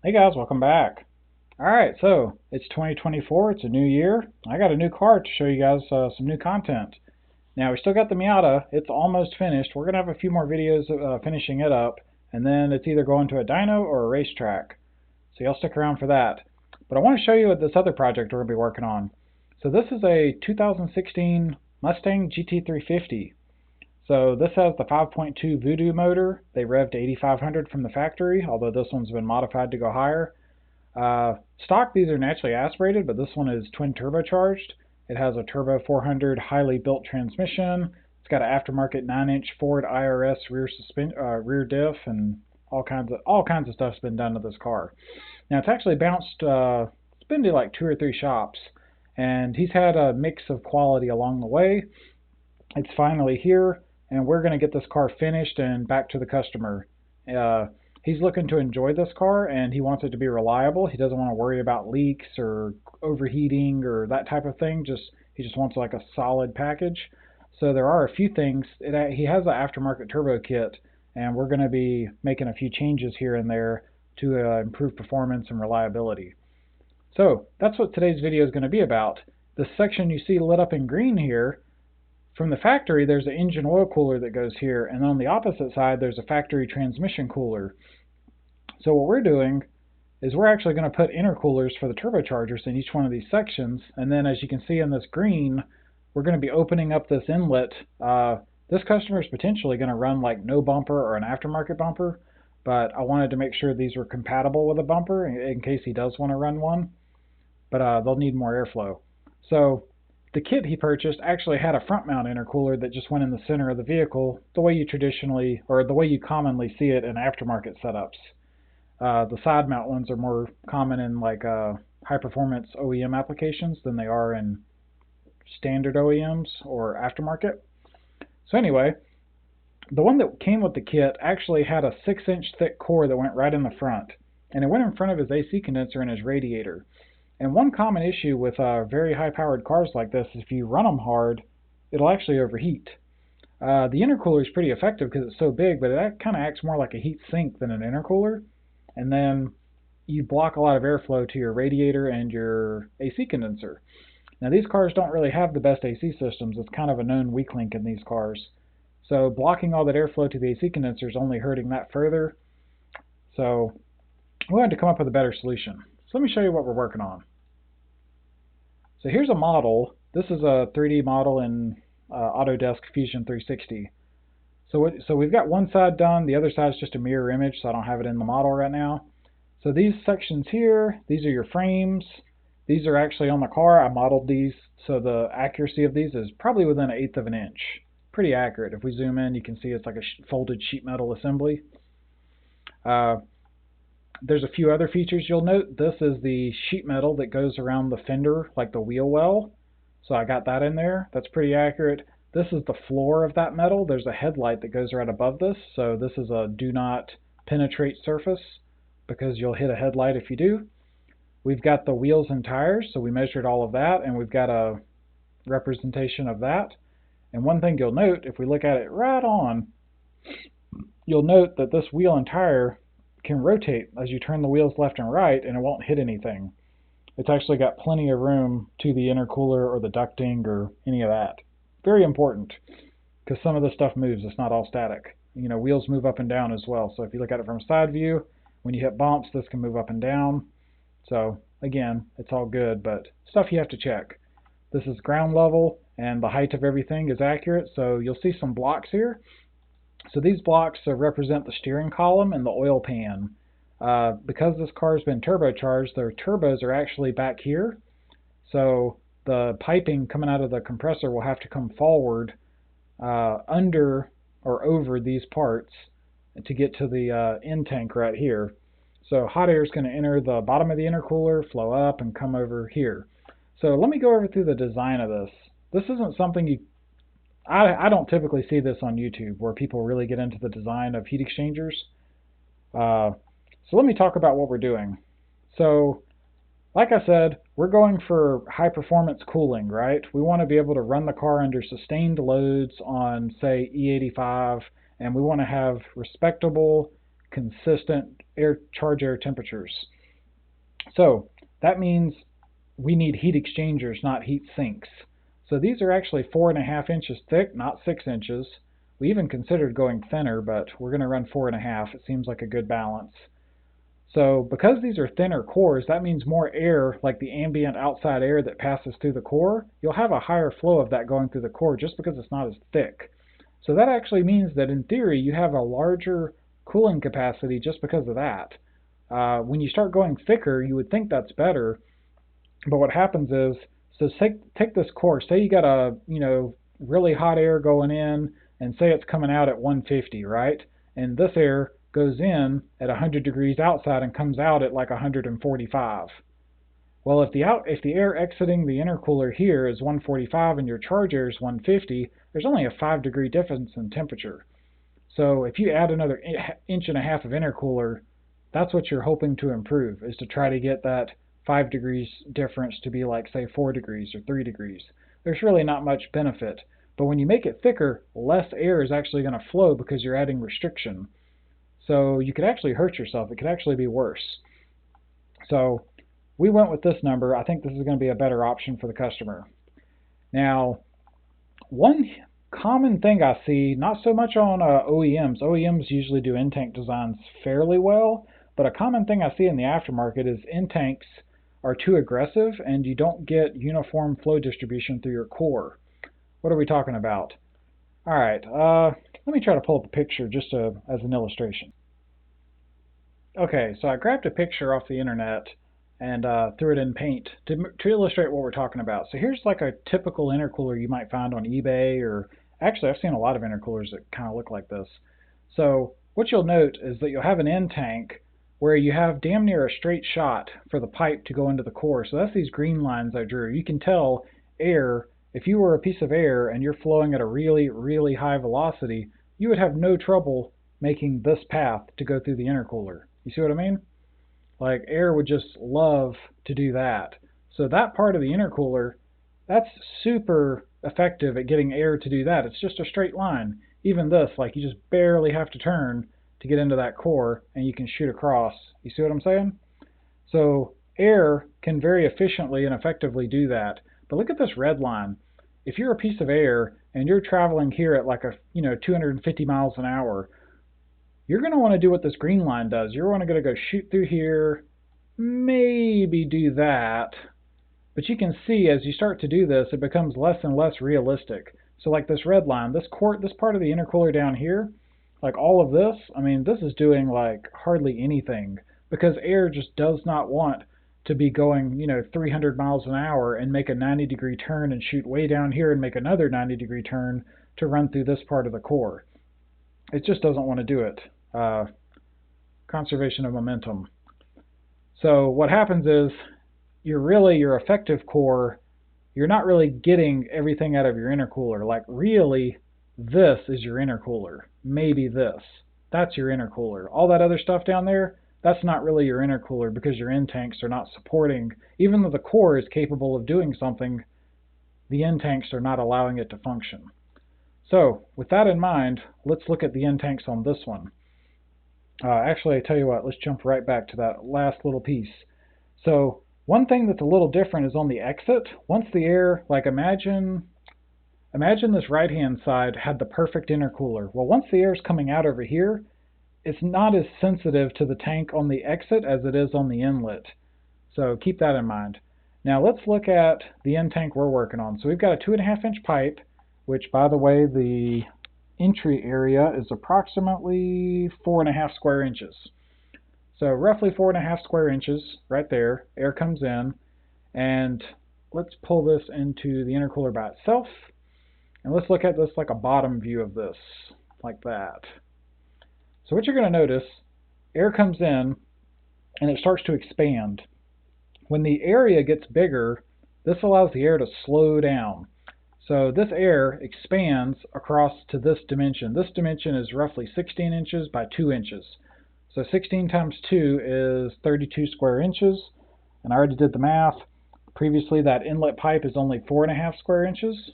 Hey guys, welcome back. Alright, so it's 2024, it's a new year. I got a new car to show you guys some new content. Now, we still got the Miata, it's almost finished. We're going to have a few more videos finishing it up, and then it's either going to a dyno or a racetrack. So y'all stick around for that. But I want to show you this other project we're going to be working on. So this is a 2016 Mustang GT350. So this has the 5.2 Voodoo motor. They revved to 8,500 from the factory, although this one's been modified to go higher. Stock, these are naturally aspirated, but this one is twin turbocharged. It has a turbo 400 highly built transmission. It's got an aftermarket 9-inch Ford IRS rear diff, and all kinds of stuff's been done to this car. Now it's actually bounced. It's been to like 2 or 3 shops, and he's had a mix of quality along the way. It's finally here, and we're going to get this car finished and back to the customer. He's looking to enjoy this car, and he wants it to be reliable. He doesn't want to worry about leaks or overheating or that type of thing. He just wants like a solid package. So there are a few things. He has an aftermarket turbo kit, and we're going to be making a few changes here and there to improve performance and reliability. So that's what today's video is going to be about. The section you see lit up in green here, from the factory, there's an engine oil cooler that goes here, and on the opposite side, there's a factory transmission cooler. So what we're doing is we're actually going to put intercoolers for the turbochargers in each one of these sections, and then as you can see in this green, we're going to be opening up this inlet. This customer is potentially going to run like no bumper or an aftermarket bumper, but I wanted to make sure these were compatible with a bumper in case he does want to run one, but they'll need more airflow. So the kit he purchased actually had a front mount intercooler that just went in the center of the vehicle, the way you traditionally, or the way you commonly see it in aftermarket setups. The side mount ones are more common in like high performance OEM applications than they are in standard OEMs or aftermarket. So anyway, the one that came with the kit actually had a 6-inch thick core that went right in the front, and it went in front of his AC condenser and his radiator. And one common issue with very high-powered cars like this is if you run them hard, it'll actually overheat. The intercooler is pretty effective because it's so big, but it kind of acts more like a heat sink than an intercooler. And then you block a lot of airflow to your radiator and your AC condenser. Now these cars don't really have the best AC systems. It's kind of a known weak link in these cars. So blocking all that airflow to the AC condenser is only hurting that further. So we had to come up with a better solution. So let me show you what we're working on. So here's a model. This is a 3D model in Autodesk Fusion 360. So we've got one side done, the other side is just a mirror image, so I don't have it in the model right now. So these sections here, these are your frames. These are actually on the car. I modeled these, so the accuracy of these is probably within 1/8 of an inch. Pretty accurate. If we zoom in, you can see it's like a folded sheet metal assembly. There's a few other features you'll note. This is the sheet metal that goes around the fender, like the wheel well. So I got that in there. That's pretty accurate. This is the floor of that metal. There's a headlight that goes right above this. So this is a do not penetrate surface because you'll hit a headlight if you do. We've got the wheels and tires, so we measured all of that, and we've got a representation of that. And one thing you'll note, if we look at it right on, you'll note that this wheel and tire can rotate as you turn the wheels left and right, and it won't hit anything. It's actually got plenty of room to the intercooler or the ducting or any of that. Very important, because some of this stuff moves. It's not all static. You know, wheels move up and down as well. So if you look at it from side view, when you hit bumps, this can move up and down. So again, it's all good, but stuff you have to check. This is ground level, and the height of everything is accurate. So you'll see some blocks here. So these blocks represent the steering column and the oil pan. Because this car has been turbocharged, their turbos are actually back here. So the piping coming out of the compressor will have to come forward under or over these parts to get to the end tank right here. So hot air is going to enter the bottom of the intercooler, flow up, and come over here. So let me go over through the design of this. This isn't something I don't typically see this on YouTube where people really get into the design of heat exchangers. So let me talk about what we're doing. So like I said, we're going for high performance cooling, right? We want to be able to run the car under sustained loads on, say, E85, and we want to have respectable, consistent charge air temperatures. So that means we need heat exchangers, not heat sinks. So these are actually 4.5 inches thick, not 6 inches. We even considered going thinner, but we're going to run 4.5. It seems like a good balance. So because these are thinner cores, that means more air, like the ambient outside air that passes through the core, you'll have a higher flow of that going through the core just because it's not as thick. So that actually means that in theory you have a larger cooling capacity just because of that. When you start going thicker, you would think that's better, but what happens is, so take this core, say you got a, really hot air going in, and say it's coming out at 150, right? And this air goes in at 100 degrees outside and comes out at like 145. Well, if the air exiting the intercooler here is 145 and your charge air is 150, there's only a 5-degree difference in temperature. So if you add another inch and a half of intercooler, that's what you're hoping to improve, is to try to get that 5 degrees difference to be like, say, 4 degrees or 3 degrees. There's really not much benefit. But when you make it thicker, less air is actually going to flow because you're adding restriction. So you could actually hurt yourself. It could actually be worse. So we went with this number. I think this is going to be a better option for the customer. Now, one common thing I see, not so much on OEMs. OEMs usually do in-tank designs fairly well, but a common thing I see in the aftermarket is in-tanks are too aggressive and you don't get uniform flow distribution through your core. What are we talking about? All right, let me try to pull up a picture just as an illustration. Okay, so I grabbed a picture off the internet and threw it in Paint to illustrate what we're talking about. So here's like a typical intercooler you might find on eBay, or actually I've seen a lot of intercoolers that kind of look like this. So what you'll note is that you'll have an end tank where you have damn near a straight shot for the pipe to go into the core. So that's these green lines I drew. You can tell air, if you were a piece of air and you're flowing at a really, really high velocity, you would have no trouble making this path to go through the intercooler. You see what I mean? Like, air would just love to do that. So that part of the intercooler, that's super effective at getting air to do that. It's just a straight line. Even this, like, you just barely have to turn to get into that core and you can shoot across. You see what I'm saying? So air can very efficiently and effectively do that. But look at this red line. If you're a piece of air and you're traveling here at like 250 miles an hour, you're going to want to do what this green line does. You're going to go shoot through here, maybe do that. But you can see as you start to do this, it becomes less and less realistic. So like this red line, this part of the intercooler down here, like all of this, I mean, this is doing like hardly anything because air just does not want to be going, 300 miles an hour and make a 90-degree turn and shoot way down here and make another 90-degree turn to run through this part of the core. It just doesn't want to do it. Conservation of momentum. So what happens is your effective core, you're not really getting everything out of your intercooler. Like really, this is your intercooler. Maybe this. That's your intercooler. All that other stuff down there, that's not really your intercooler because your end tanks are not supporting, even though the core is capable of doing something, the end tanks are not allowing it to function. So with that in mind, let's look at the end tanks on this one. Actually, I tell you what, let's jump right back to that last little piece. So one thing that's a little different is on the exit. Once the air, like imagine this right-hand side had the perfect intercooler. Well, once the air is coming out over here, it's not as sensitive to the tank on the exit as it is on the inlet. So keep that in mind. Now let's look at the end tank we're working on. So we've got a 2.5-inch pipe, which, by the way, the entry area is approximately 4.5 square inches. So roughly 4.5 square inches right there. Air comes in, and let's pull this into the intercooler by itself. And let's look at this like a bottom view of this, like that. So what you're going to notice, air comes in and it starts to expand. When the area gets bigger, this allows the air to slow down. So this air expands across to this dimension. This dimension is roughly 16 inches by 2 inches. So 16 times 2 is 32 square inches. And I already did the math. Previously that inlet pipe is only 4.5 square inches.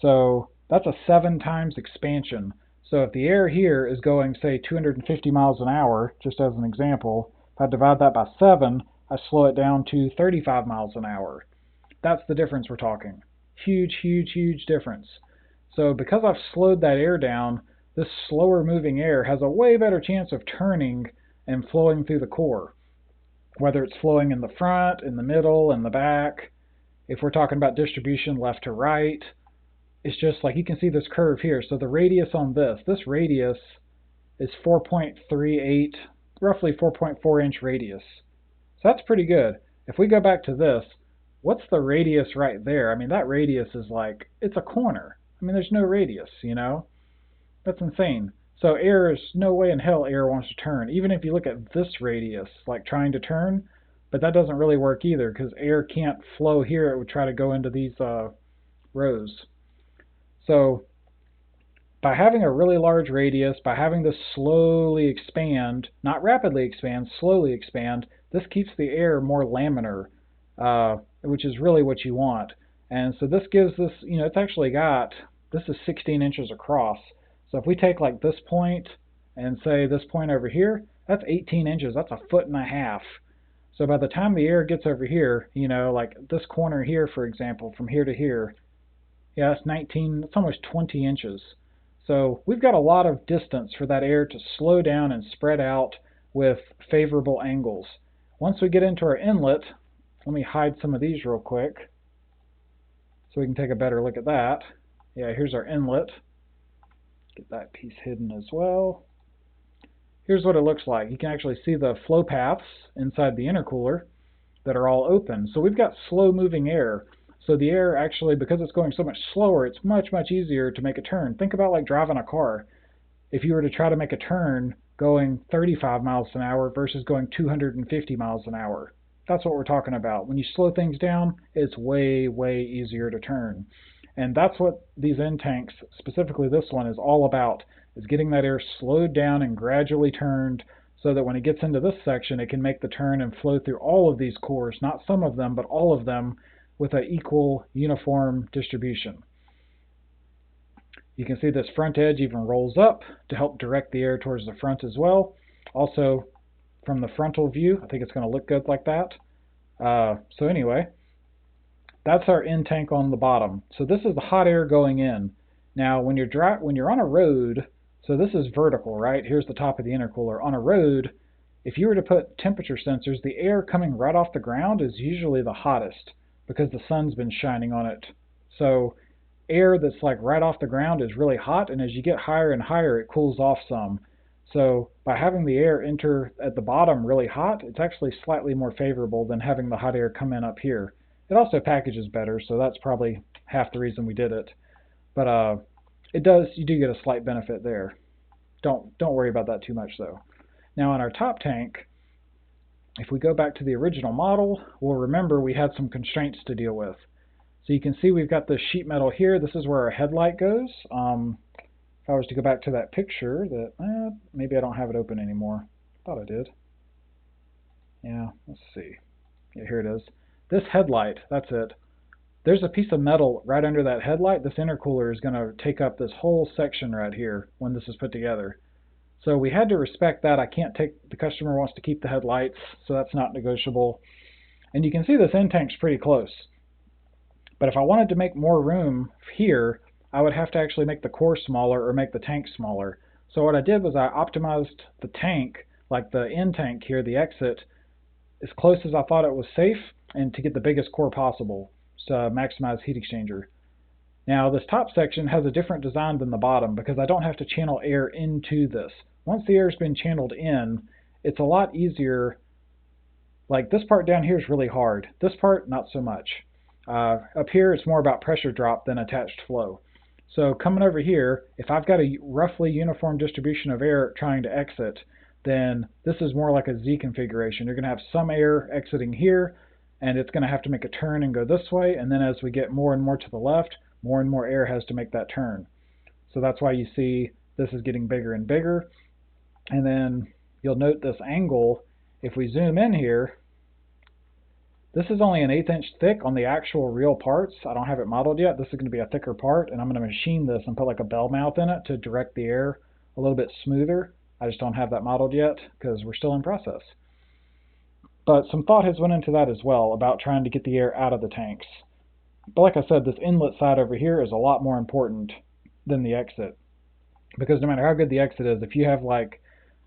So that's a 7 times expansion. So if the air here is going, say, 250 miles an hour, just as an example, if I divide that by 7, I slow it down to 35 miles an hour. That's the difference we're talking. Huge, huge, huge difference. So because I've slowed that air down, this slower moving air has a way better chance of turning and flowing through the core. Whether it's flowing in the front, in the middle, in the back, if we're talking about distribution left to right, it's just like you can see this curve here. So the radius on this radius is 4.38, roughly 4.4 inch radius. So that's pretty good. If we go back to this, what's the radius right there? I mean, that radius is like, it's a corner. I mean, there's no radius, you know? That's insane. So air is no way in hell air wants to turn. Even if you look at this radius, like trying to turn, but that doesn't really work either because air can't flow here. It would try to go into these rows. So by having a really large radius, by having this slowly expand, not rapidly expand, slowly expand, this keeps the air more laminar, which is really what you want. And so this gives this, you know, it's actually got, this is 16 inches across. So if we take like this point and say this point over here, that's 18 inches. That's 1.5 feet. So by the time the air gets over here, you know, like this corner here, for example, from here to here, yeah, that's 19, it's almost 20 inches. So we've got a lot of distance for that air to slow down and spread out with favorable angles. Once we get into our inlet, let me hide some of these real quick so we can take a better look at that. Yeah, here's our inlet. Get that piece hidden as well. Here's what it looks like. You can actually see the flow paths inside the intercooler that are all open. So we've got slow moving air. So the air actually, because it's going so much slower, it's much, much easier to make a turn. Think about like driving a car. If you were to try to make a turn going 35 miles an hour versus going 250 miles an hour. That's what we're talking about. When you slow things down, it's way, way easier to turn. And that's what these end tanks, specifically this one, is all about, is getting that air slowed down and gradually turned so that when it gets into this section, it can make the turn and flow through all of these cores, not some of them, but all of them, with an equal, uniform distribution. You can see this front edge even rolls up to help direct the air towards the front as well. Also, from the frontal view, I think it's going to look good like that. So anyway, that's our end tank on the bottom. So this is the hot air going in. Now, when you're on a road, so this is vertical, right? Here's the top of the intercooler. On a road, if you were to put temperature sensors, the air coming right off the ground is usually the hottest because the sun's been shining on it. So air that's like right off the ground is really hot, and as you get higher and higher, it cools off some. So by having the air enter at the bottom really hot, it's actually slightly more favorable than having the hot air come in up here. It also packages better, so that's probably half the reason we did it. But you do get a slight benefit there. Don't worry about that too much though. Now on our top tank, if we go back to the original model, we'll remember we had some constraints to deal with. So you can see we've got this sheet metal here. This is where our headlight goes. If I was to go back to that picture, maybe I don't have it open anymore. Thought I did. Yeah, let's see. Yeah, here it is. This headlight, that's it. There's a piece of metal right under that headlight. This intercooler is going to take up this whole section right here when this is put together. So we had to respect that. The customer wants to keep the headlights, so that's not negotiable. And you can see this end tank's pretty close. But if I wanted to make more room here, I would have to actually make the core smaller or make the tank smaller. So what I did was I optimized the tank, like the end tank here, the exit, as close as I thought it was safe and to get the biggest core possible to maximize heat exchanger. Now this top section has a different design than the bottom because I don't have to channel air into this. Once the air's been channeled in, it's a lot easier. Like this part down here is really hard. This part, not so much. Up here, it's more about pressure drop than attached flow. So coming over here, if I've got a roughly uniform distribution of air trying to exit, then this is more like a Z configuration. You're going to have some air exiting here, and it's going to have to make a turn and go this way, and then as we get more and more to the left, more and more air has to make that turn. So that's why you see this is getting bigger and bigger. And then you'll note this angle. If we zoom in here, this is only an 1/8 inch thick on the actual real parts. I don't have it modeled yet. This is going to be a thicker part, and I'm going to machine this and put like a bell mouth in it to direct the air a little bit smoother. I just don't have that modeled yet because we're still in process. But some thought has went into that as well about trying to get the air out of the tanks. But like I said, this inlet side over here is a lot more important than the exit. Because no matter how good the exit is, if you have like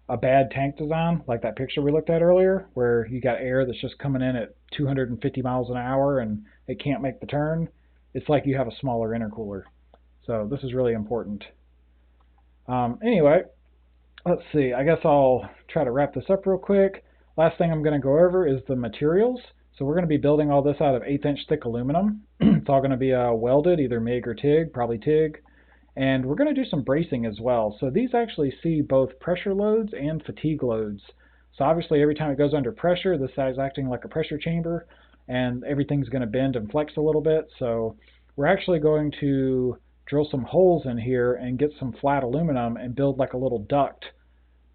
a bad tank design, like that picture we looked at earlier, where you got air that's just coming in at 250 miles an hour and it can't make the turn, it's like you have a smaller intercooler. So this is really important. Anyway, let's see. I guess I'll try to wrap this up real quick. Last thing I'm going to go over is the materials. So we're going to be building all this out of 1/8 inch thick aluminum. It's all going to be welded, either MIG or TIG, probably TIG. And we're going to do some bracing as well. So these actually see both pressure loads and fatigue loads. So obviously every time it goes under pressure, this side's acting like a pressure chamber, and everything's going to bend and flex a little bit. So we're actually going to drill some holes in here and get some flat aluminum and build like a little duct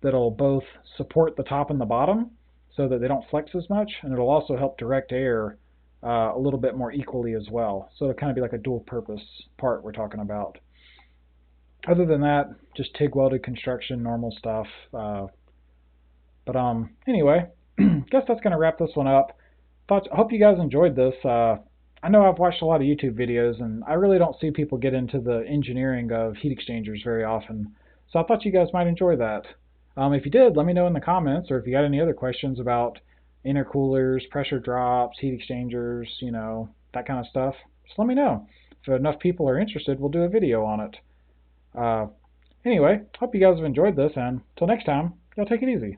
that'll both support the top and the bottom so that they don't flex as much, and it'll also help direct air a little bit more equally as well. So it'll kind of be like a dual purpose part we're talking about. Other than that, just TIG welded construction, normal stuff. Anyway, guess that's going to wrap this one up. Hope you guys enjoyed this. I know I've watched a lot of YouTube videos, and I really don't see people get into the engineering of heat exchangers very often. So I thought you guys might enjoy that. If you did, let me know in the comments, or if you got any other questions about intercoolers, pressure drops, heat exchangers, you know, that kind of stuff, just let me know. If enough people are interested, we'll do a video on it. Anyway, hope you guys have enjoyed this, and until next time, y'all take it easy.